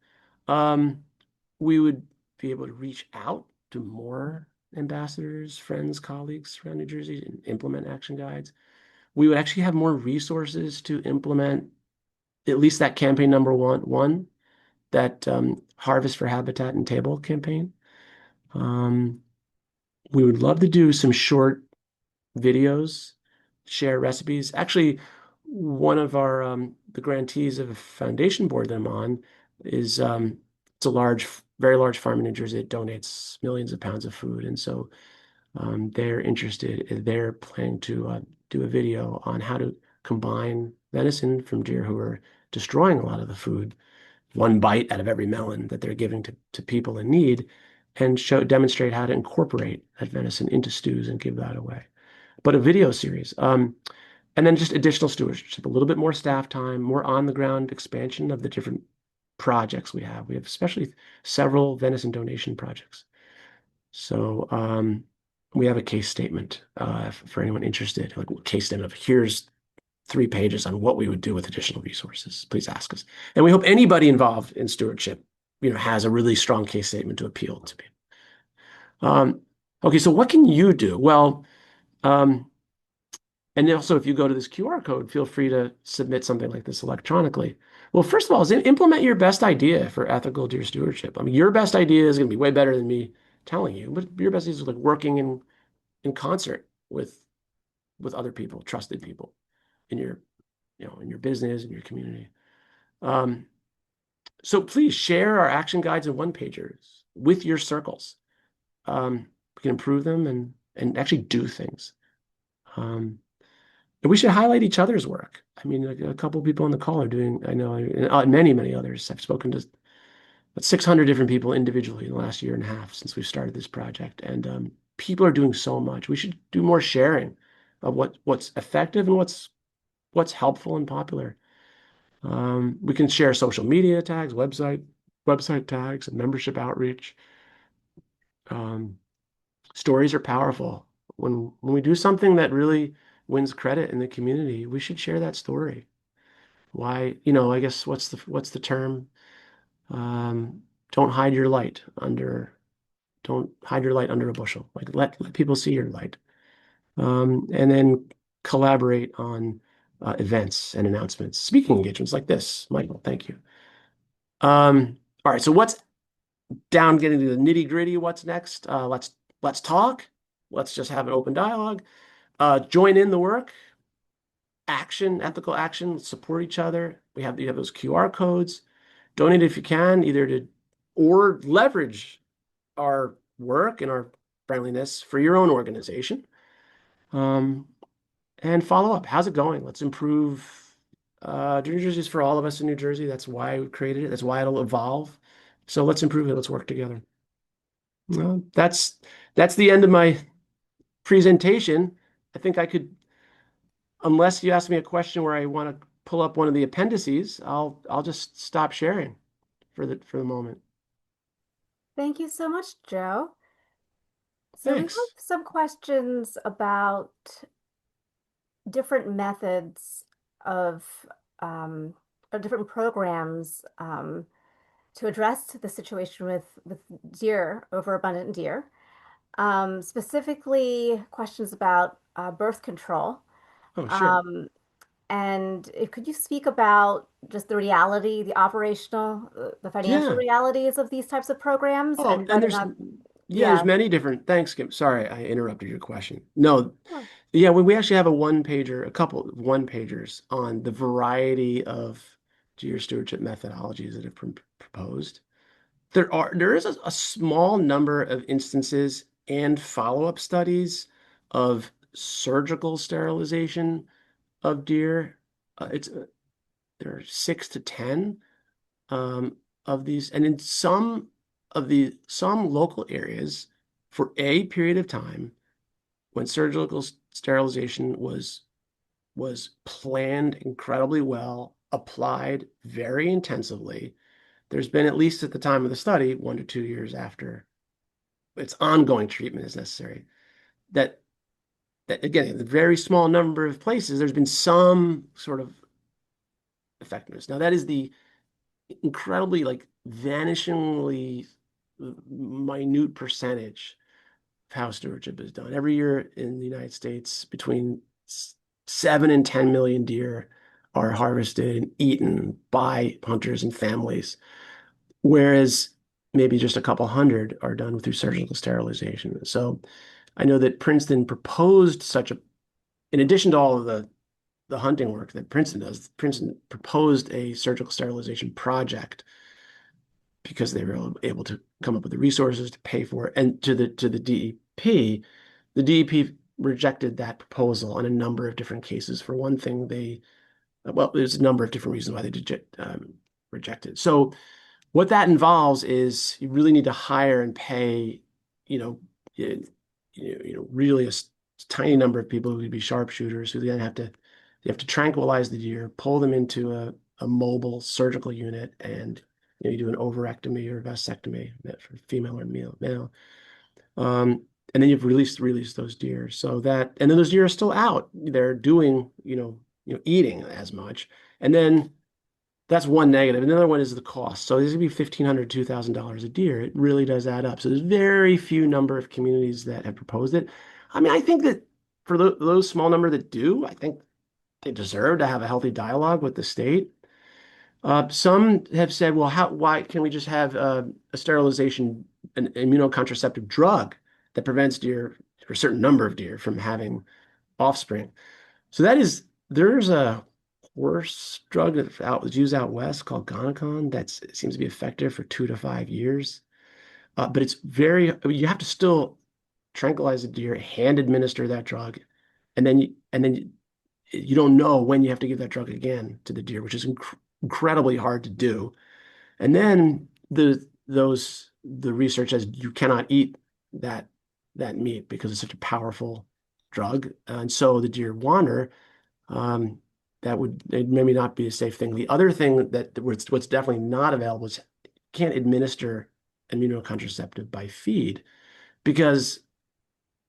[SPEAKER 3] We would be able to reach out to more ambassadors, friends, colleagues around New Jersey and implement action guides. We would actually have more resources to implement at least that campaign number one, that Harvest for Habitat and Table campaign. We would love to do some short videos, share recipes. Actually, one of our the grantees of a foundation board that I'm on is it's a very large farm in New Jersey that donates millions of pounds of food, and so they're interested. They're planning to do a video on how to combine venison from deer who are destroying a lot of the food, one bite out of every melon that they're giving to people in need, and demonstrate how to incorporate that venison into stews and give that away. But a video series. And then just additional stewardship, a little bit more staff time, more on-the-ground expansion of the different projects we have. We have especially several venison donation projects. So we have a case statement for anyone interested, like a case statement of here's 3 pages on what we would do with additional resources. Please ask us. And we hope anybody involved in stewardship, has a really strong case statement to appeal to people. Okay, so what can you do? Well, and also, if you go to this QR code, feel free to submit something like this electronically. Well, first of all, is implement your best idea for ethical deer stewardship. I mean, your best idea is going to be way better than me telling you, but your best idea is like working in concert with other people, trusted people in your, in your business, in your community. So please share our action guides and one-pagers with your circles. We can improve them and actually do things. And we should highlight each other's work. I mean, a couple of people on the call are doing, I know, and many others. I've spoken to 600 different people individually in the last year and a half since we've started this project. And people are doing so much. We should do more sharing of what's effective and what's helpful and popular. We can share social media tags, website tags, and membership outreach. Stories are powerful. When we do something that really wins credit in the community, we should share that story. Why, I guess what's the term? Don't hide your light under a bushel. Like let people see your light. And then collaborate on events and announcements, speaking engagements like this. Michael, thank you. All right, so what's down getting to the nitty-gritty? What's next? Let's talk. Let's just have an open dialogue. Join in the work. Ethical action, support each other. You have those QR codes. Donate if you can, or leverage our work and our friendliness for your own organization. And follow up. How's it going? Let's improve. New Jersey is for all of us in New Jersey. That's why we created it. That's why it'll evolve. So let's improve it. Let's work together. That's the end of my presentation. I think I could, unless you ask me a question where I want to pull up one of the appendices, I'll just stop sharing for the moment.
[SPEAKER 1] Thank you so much, Joe. So we have
[SPEAKER 3] Thanks.
[SPEAKER 1] some questions about different methods of um, or different programs to address the situation with deer, overabundant deer. Specifically, questions about birth control.
[SPEAKER 3] Oh, sure.
[SPEAKER 1] Um, and could you speak about just the reality, the operational, the financial
[SPEAKER 3] Yeah.
[SPEAKER 1] realities of these types of programs
[SPEAKER 3] Oh,
[SPEAKER 1] and
[SPEAKER 3] and
[SPEAKER 1] whether or not,
[SPEAKER 3] there's
[SPEAKER 1] yeah.
[SPEAKER 3] many different, thanks, Kim. Sorry, I interrupted your question. No,
[SPEAKER 1] Sure.
[SPEAKER 3] yeah, we actually have a one pager, a couple of one pagers on the variety of deer stewardship methodologies that have been proposed. There is a small number of instances and follow-up studies of surgical sterilization of deer. It's There are 6 to 10 um, of these, and in some local areas, for a period of time, when surgical sterilization was planned incredibly well, applied very intensively. There's been, at least at the time of the study, 1 to 2 years after its ongoing treatment is necessary, that again, in a very small number of places, there's been some sort of effectiveness. Now, that is the incredibly, like, vanishingly minute percentage of how stewardship is done. Every year in the United States, between 7 and 10 million deer are harvested and eaten by hunters and families, whereas maybe just a couple hundred are done through surgical sterilization. So I know that Princeton proposed in addition to all of the hunting work that Princeton does, Princeton proposed a surgical sterilization project because they were able to come up with the resources to pay for it. And to the DEP, the DEP rejected that proposal on a number of different cases. For one thing, there's a number of different reasons why they rejected. So what that involves is you really need to hire and pay, you know, really tiny number of people who would be sharpshooters who then have to tranquilize the deer, pull them into a mobile surgical unit, and you do an overectomy or vasectomy for female or male. And then you've released those deer, and then those deer are still out. They're doing, eating as much. And then that's one negative. Another one is the cost. So this would be $1,500, $2,000 a deer. It really does add up. So there's very few number of communities that have proposed it. I mean, I think that for those small number that do, I think they deserve to have a healthy dialogue with the state. Some have said, well, why can we just have a sterilization, an immunocontraceptive drug that prevents deer, or a certain number of deer, from having offspring? So there's a horse drug that's used out west called Gonacon that seems to be effective for 2 to 5 years. But you have to still tranquilize a deer, hand administer that drug, and then you don't know when you have to give that drug again to the deer, which is incredibly hard to do. And then the research says you cannot eat that meat because it's such a powerful drug, and so the deer wander. Um, it maybe not be a safe thing. The other thing what's definitely not available is you can't administer immunocontraceptive by feed because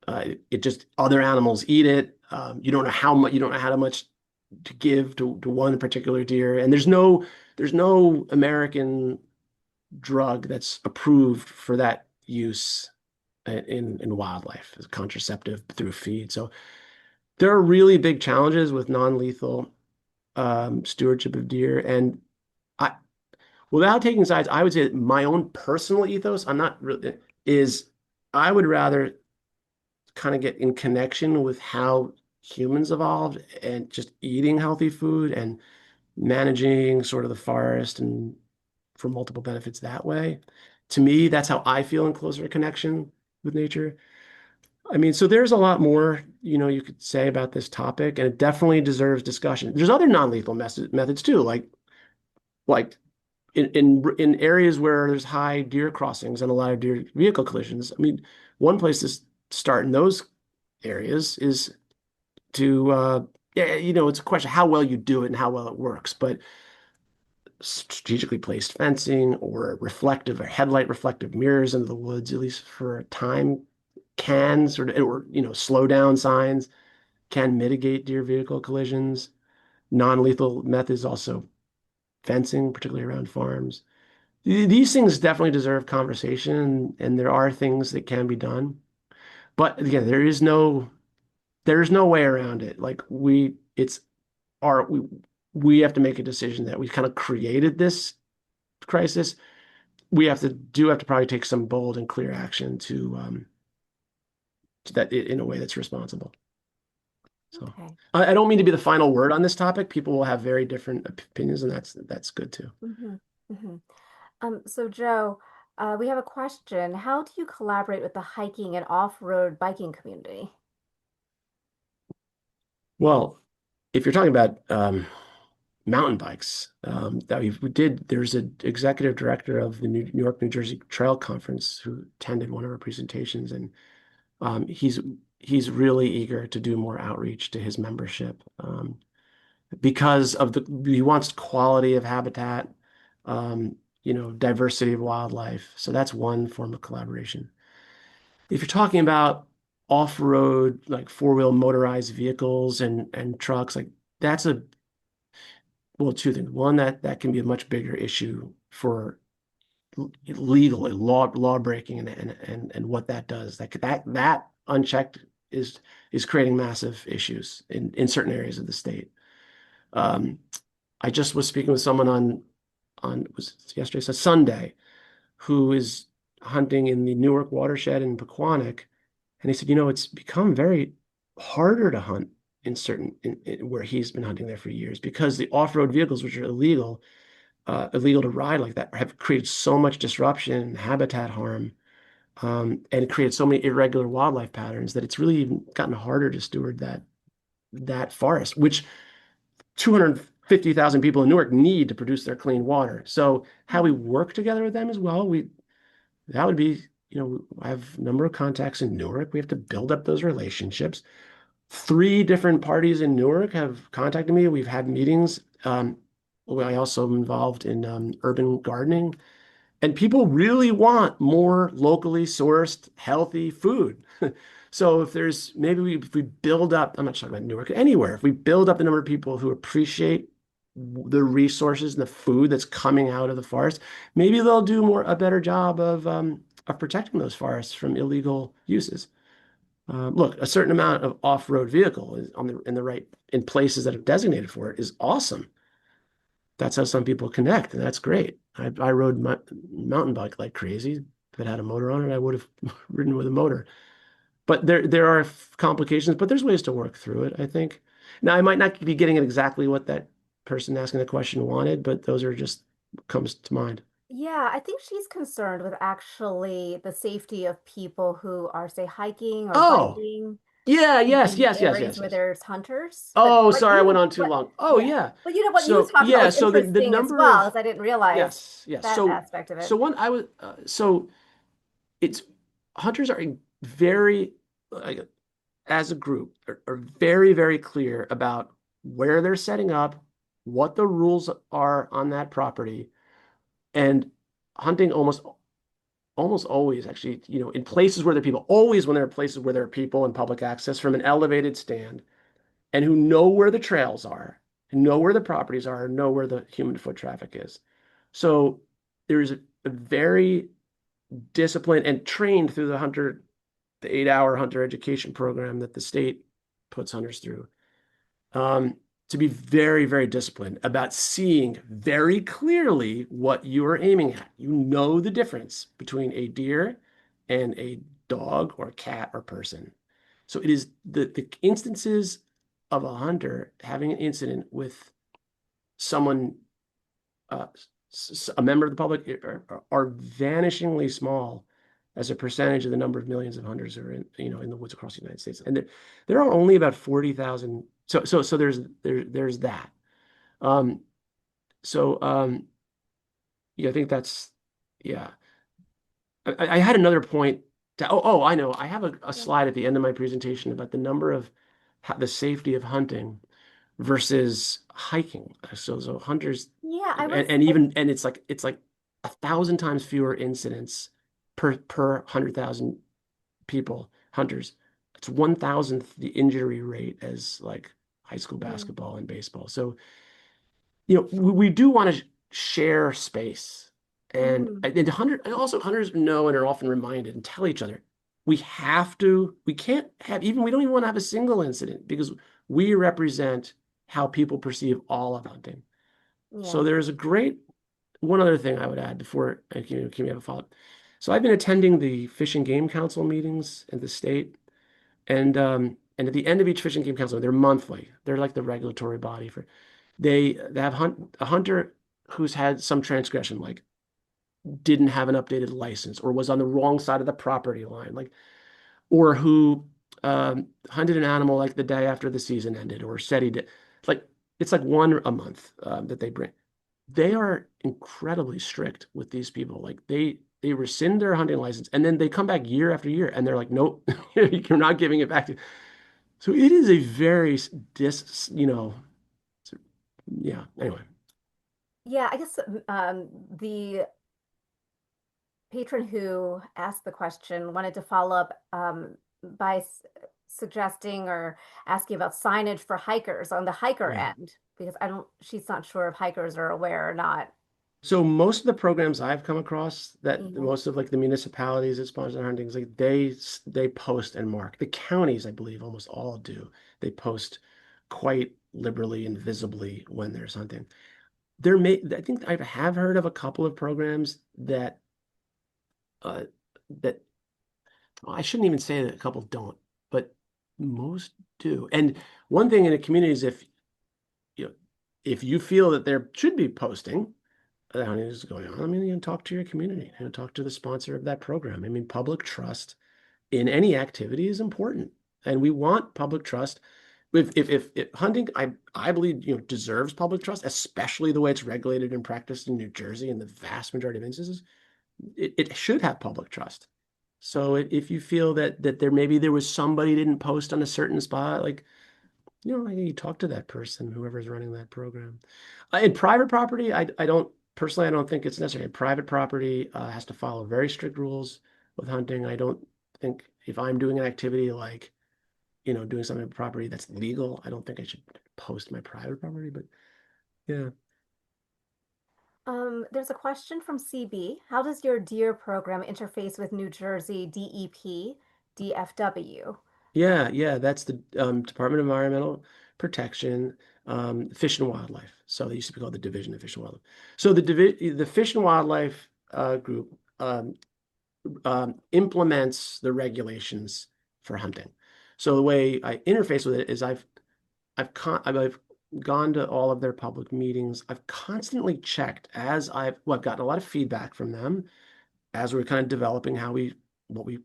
[SPEAKER 3] it just other animals eat it. You don't know how much to give to one particular deer, and there's no American drug that's approved for that use in wildlife as a contraceptive through feed. So there are really big challenges with non-lethal stewardship of deer, and I, without taking sides, I would say that my own personal ethos, I'm not really, is I would rather kind of get in connection with how humans evolved and just eating healthy food and managing sort of the forest and for multiple benefits that way. To me, that's how I feel in closer connection with nature. I mean, so there's a lot more, you could say about this topic, and it definitely deserves discussion. There's other non-lethal methods too, like in areas where there's high deer crossings and a lot of deer vehicle collisions. I mean, one place to start in those areas is to yeah, it's a question of how well you do it and how well it works, but strategically placed fencing or headlight reflective mirrors into the woods, at least for a time, can sort of, or slow down signs, can mitigate deer vehicle collisions. Non-lethal methods also fencing, particularly around farms. These things definitely deserve conversation, and there are things that can be done. But again, there's no way around it. Like it's our we have to make a decision that we kind of created this crisis. We have to probably take some bold and clear action to that in a way that's responsible. So
[SPEAKER 1] Okay.
[SPEAKER 3] I don't mean to be the final word on this topic. People will have very different opinions, and that's good too.
[SPEAKER 1] Hmm. Hmm. So Joe, we have a question. How do you collaborate with the hiking and off-road biking community?
[SPEAKER 3] Well, if you're talking about mountain bikes, that we did, there's an executive director of the New York, New Jersey Trail Conference who attended one of our presentations, and he's really eager to do more outreach to his membership because of he wants quality of habitat, diversity of wildlife. So that's one form of collaboration. If you're talking about off-road, like four-wheel motorized vehicles and trucks, like that's two things. One, that can be a much bigger issue for legally law breaking and what that does. That unchecked is creating massive issues in certain areas of the state. Um, I just was speaking with someone on was it yesterday, so Sunday, who is hunting in the Newark watershed in Pequannock, and he said, it's become very harder to hunt in certain where he's been hunting there for years because the off-road vehicles, which are illegal to ride like that, have created so much disruption and habitat harm, and created so many irregular wildlife patterns that it's really even gotten harder to steward that forest, which 250,000 people in Newark need to produce their clean water. So how we work together with them as well, that would be, I have a number of contacts in Newark. We have to build up those relationships. Three different parties in Newark have contacted me. We've had meetings. I also am involved in urban gardening, and people really want more locally sourced, healthy food. So if we build up, I'm not talking about Newark, anywhere, if we build up the number of people who appreciate the resources and the food that's coming out of the forest, maybe they'll do a better job of protecting those forests from illegal uses. Look, a certain amount of off-road vehicle is in places that are designated for it is awesome. That's how some people connect, and that's great. I rode my mountain bike like crazy. If it had a motor on it, I would have ridden with a motor. But there are complications, but there's ways to work through it, I think. Now, I might not be getting at exactly what that person asking the question wanted, but those are just comes to mind.
[SPEAKER 1] Yeah, I think she's concerned with actually the safety of people who are, say, hiking or
[SPEAKER 3] Oh,
[SPEAKER 1] biking
[SPEAKER 3] yeah, yes,
[SPEAKER 1] in
[SPEAKER 3] yes, yes,
[SPEAKER 1] areas
[SPEAKER 3] yes,
[SPEAKER 1] where
[SPEAKER 3] yes.
[SPEAKER 1] there's hunters. But
[SPEAKER 3] Oh,
[SPEAKER 1] what
[SPEAKER 3] sorry, I went
[SPEAKER 1] you
[SPEAKER 3] on too
[SPEAKER 1] what
[SPEAKER 3] long. Oh,
[SPEAKER 1] yeah.
[SPEAKER 3] yeah.
[SPEAKER 1] But what you
[SPEAKER 3] So,
[SPEAKER 1] talked about
[SPEAKER 3] yeah,
[SPEAKER 1] was
[SPEAKER 3] so the
[SPEAKER 1] interesting as
[SPEAKER 3] number
[SPEAKER 1] well,
[SPEAKER 3] of
[SPEAKER 1] as I didn't realize
[SPEAKER 3] yes, yes.
[SPEAKER 1] that aspect of
[SPEAKER 3] So
[SPEAKER 1] it.
[SPEAKER 3] one I was so it's hunters are very like as a group are very, very clear about where they're setting up, what the rules are on that property, and hunting almost always actually, in places where there are people, always when there are places where there are people and public access from an elevated stand and who know where the trails are, know where the properties are, know where the human foot traffic is. So there's a very disciplined and trained through the 8-hour hunter education program that the state puts hunters through, um, to be very, very disciplined about seeing very clearly what you are aiming at. You know the difference between a deer and a dog or cat or person. So it is the instances of a hunter having an incident with someone, uh, a member of the public, are vanishingly small as a percentage of the number of millions of hunters who are in the woods across the United States. And there are only about 40,000. So there's that. Um, yeah, I think that's, yeah. I had another point I know. I have a slide at the end of my presentation about the number of the safety of hunting versus hiking. So hunters,
[SPEAKER 1] Yeah,
[SPEAKER 3] and it's like 1,000 times fewer incidents per 100,000 people, hunters, it's 1,000th the injury rate as like high school
[SPEAKER 1] Mm,
[SPEAKER 3] basketball and baseball. So, we do want to share space.
[SPEAKER 1] mm,
[SPEAKER 3] And also hunters know and are often reminded and tell each other, we can't have even, we don't even want to have a single incident because we represent how people perceive all of hunting. So
[SPEAKER 1] yeah.
[SPEAKER 3] there's one other thing I would add before can we have a follow-up? So I've been attending the Fish and Game Council meetings in the state, and at the end of each Fish and Game Council, they're monthly. They're like the regulatory body for they have a hunter who's had some transgression, like didn't have an updated license or was on the wrong side of the property line, like or who hunted an animal like the day after the season ended, or said he did. Like it's like one a month that they bring. They
[SPEAKER 1] Mm.
[SPEAKER 3] are incredibly strict with these people. Like they rescind their hunting license and then they come back year after year and they're like, nope, you're not giving it back to. So it is a very yeah. Anyway,
[SPEAKER 1] Yeah, I guess the patron who asked the question wanted to follow up by suggesting or asking about signage for hikers on the hiker
[SPEAKER 3] yeah.
[SPEAKER 1] end, because she's not sure if hikers are aware or not.
[SPEAKER 3] So most of the programs I've come across that
[SPEAKER 1] Mhm.
[SPEAKER 3] most of like the municipalities that sponsor huntings, like they post and mark. The counties, I believe, almost all do. They post quite liberally and visibly when there's hunting. I think I have heard of a couple of programs uh, that well, I shouldn't even say that a couple don't, but most do. And one thing in a community is you know, if you feel that there should be posting that is going on, I mean, you can talk to your community, talk to the sponsor of that program. I mean, public trust in any activity is important, and we want public trust. If hunting, I believe, deserves public trust, especially the way it's regulated and practiced in New Jersey in the vast majority of instances. It should have public trust. So if you feel that there was somebody didn't post on a certain spot, like you talk to that person, whoever's running that program. In private property, I don't personally, I don't think it's necessary. Private property has to follow very strict rules with hunting. I don't think if I'm doing an activity like, doing something with property that's legal, I don't think I should post my private property. But yeah,
[SPEAKER 1] There's a question from CB. How does your deer program interface with New Jersey DEP, DFW?
[SPEAKER 3] yeah, that's the Department of Environmental Protection, Fish and Wildlife. So they used to be called the Division of Fish and Wildlife. So the Fish and Wildlife group implements the regulations for hunting. So the way I interface with it is I've gone to all of their public meetings. I've constantly checked I've gotten a lot of feedback from them as we're kind of developing what we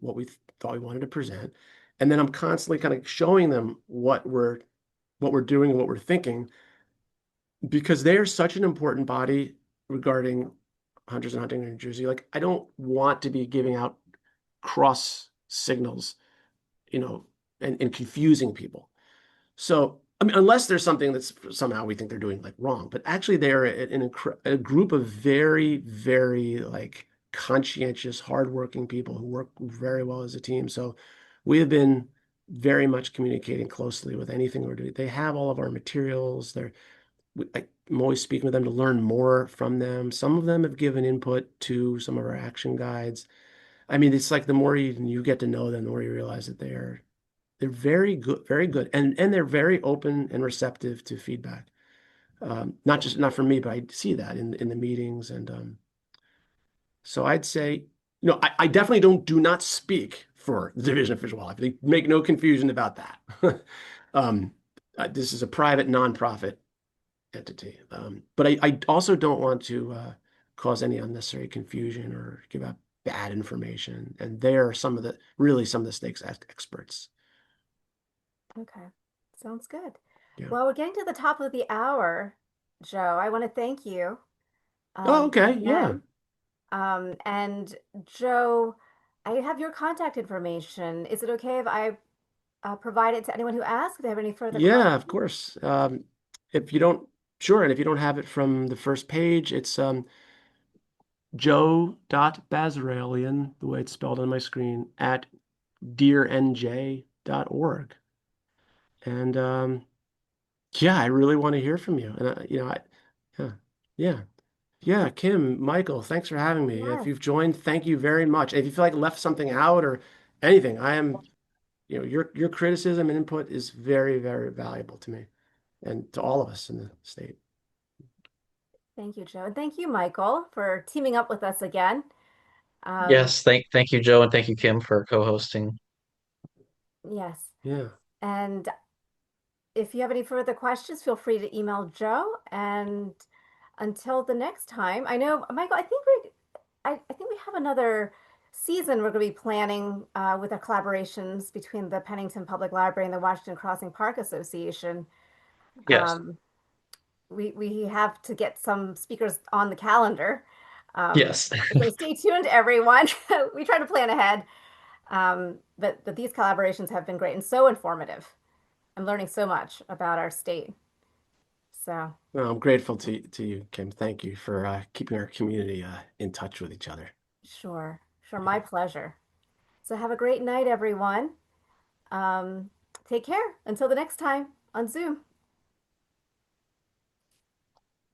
[SPEAKER 3] thought we wanted to present. And then I'm constantly kind of showing them what we're doing and what we're thinking because they are such an important body regarding hunters and hunting in New Jersey. Like I don't want to be giving out cross signals, you know, and confusing people. So, I mean, unless there's something that's somehow we think they're doing like wrong, but actually they are a group of very, very like conscientious, hardworking people who work very well as a team. So we have been very much communicating closely with anything we're doing. They have all of our materials. I'm always speaking with them to learn more from them. Some of them have given input to some of our action guides. I mean, it's like the more you get to know them, the more you realize that they're very good, and they're very open and receptive to feedback. Not from me, but I see that in the meetings, and so I'd say, no, I definitely do not speak for the Division of Fish and Wildlife. They make no confusion about that. um, this is a private nonprofit entity, but I also don't want to cause any unnecessary confusion or give out bad information. And they're some of the stakes experts.
[SPEAKER 1] Okay, sounds good.
[SPEAKER 3] Yeah.
[SPEAKER 1] Well, we're getting to the top of the hour, Joe. I want to thank you
[SPEAKER 3] Oh, okay. Yeah.
[SPEAKER 1] again. And Joe, I have your contact information. Is it okay if I provide it to anyone who asks if they have any further
[SPEAKER 3] Yeah, of
[SPEAKER 1] questions?
[SPEAKER 3] course. If you don't, sure. And if you don't have it from the first page, it's Joe.Basralian, the way it's spelled on my screen, at dearnj.org. And yeah, I really want to hear from you. And yeah, yeah, yeah. Kim, Michael, thanks for having me. If
[SPEAKER 1] Yes.
[SPEAKER 3] you've joined, thank you very much. If you feel like left something out or anything, your criticism and input is very, very valuable to me and to all of us in the state.
[SPEAKER 1] Thank you, Joe. And thank you, Michael, for teaming up with us again. Um,
[SPEAKER 2] Yes, thank you, Joe, and thank you, Kim, for co-hosting.
[SPEAKER 1] yes.
[SPEAKER 3] Yeah.
[SPEAKER 1] And if you have any further questions, feel free to email Joe. And until the next time, I know, Michael, I think we have another season we're going to be planning with our collaborations between the Pennington Public Library and the Washington Crossing Park Association.
[SPEAKER 2] Yes,
[SPEAKER 1] Um, we have to get some speakers on the calendar.
[SPEAKER 2] yes.
[SPEAKER 1] So stay tuned, everyone. We try to plan ahead. But these collaborations have been great and so informative. I'm learning so much about our state. So
[SPEAKER 3] Well, I'm grateful to you, Kim. Thank you for keeping our community in touch with each other.
[SPEAKER 1] sure, sure,
[SPEAKER 3] Yeah.
[SPEAKER 1] my pleasure. So have a great night, everyone. Um, Take care until the next time on Zoom.